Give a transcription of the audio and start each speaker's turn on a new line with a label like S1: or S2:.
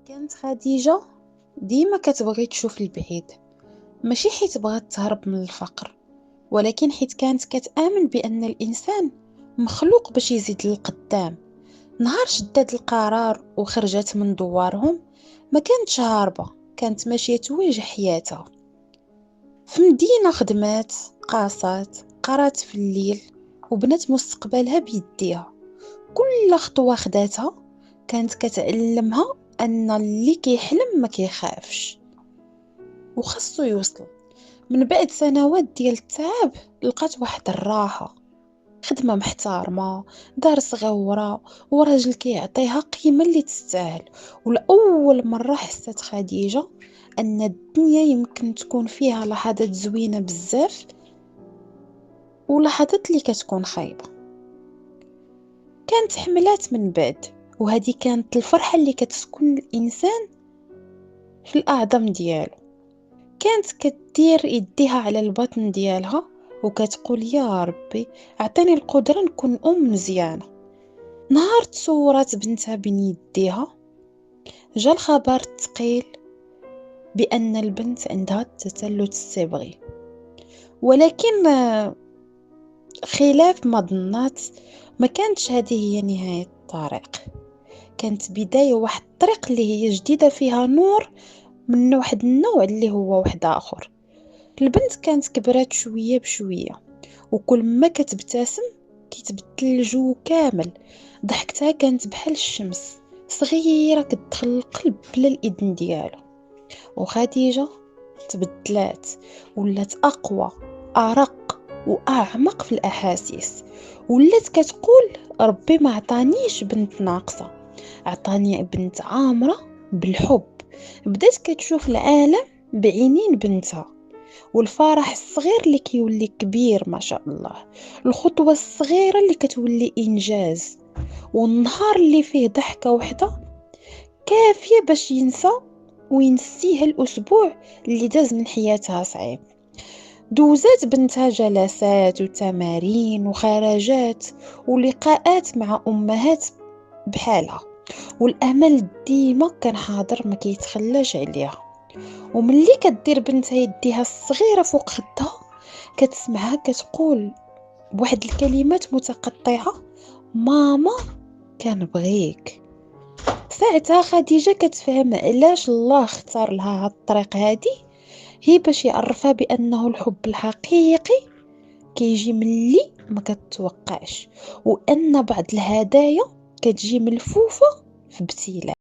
S1: كانت خديجة ديما كتبغي تشوف البعيد، ماشي حيت بغات تهرب من الفقر، ولكن حيت كانت كتآمن بأن الإنسان مخلوق باش يزيد للقدام. نهار شدات القرار وخرجت من دوارهم، ما كانتش هاربة، كانت ماشية تواجه حياتها. في مدينة خدمات، قاصات، قرات في الليل، وبنت مستقبلها بيديها. كل خطوة خداتها كانت كتعلمها أن اللي كيحلم ما كيخافش وخاصو يوصل. من بعد سنوات ديال التعب لقات واحد الراحة، خدمة محترمة، دار صغيرة، وراجل كيعطيها قيمة اللي تستاهل. ولأول مرة حست خديجة أن الدنيا يمكن تكون فيها لحظات زوينة بزاف ولحظات اللي كتكون خايبة. كانت حملات من بعد، وهذه كانت الفرحة اللي كتسكن الإنسان في الأعظم ديالو. كانت كدير يديها على البطن ديالها وكتقول يا ربي اعطيني القدرة نكون أم مزيانة. نهار تصورات بنتها بين يديها، جا الخبر الثقيل بأن البنت عندها التسلل الصبغي. ولكن خلاف ما ظنات، ما كانتش هذه هي نهاية الطريق، كانت بداية واحد الطريق اللي هي جديدة، فيها نور من واحد النوع اللي هو واحد آخر. البنت كانت كبرات شوية بشوية، وكل ما كتبتسم كيتبدل الجو كامل. ضحكتها كانت بحال الشمس، صغيرة كتدخل القلب بلا الإذن ديالو. وخديجة تبدلات، ولات أقوى، أرق وأعمق في الأحاسيس. ولات كتقول ربي ما عطانيش بنت ناقصة، عطاني بنت عامرة بالحب. بدات كتشوف العالم بعينين بنتها، والفرح الصغير اللي كيولي كبير ما شاء الله، الخطوة الصغيرة اللي كتولي إنجاز، والنهار اللي فيه ضحكة وحدة كافية باش ينسى وينسيها الأسبوع اللي داز من حياتها صعيب. دوزات بنتها جلسات وتمارين وخرجات ولقاءات مع أمهات بحالها، والأمل ديما كان حاضر ما كيتخلاش عليها. وملي كدير بنتها يديها الصغيرة فوق خدها، كتسمعها كتقول بواحد الكلمات متقطعة: ماما كنبغيك. ساعتها خديجة كتفهم علاش الله اختار لها هاد الطريق هادي، هي باش يعرفها بأنه الحب الحقيقي كيجي من اللي ما كتوقعش، وأن بعض الهدايا كتجي ملفوفة في ابتلاء.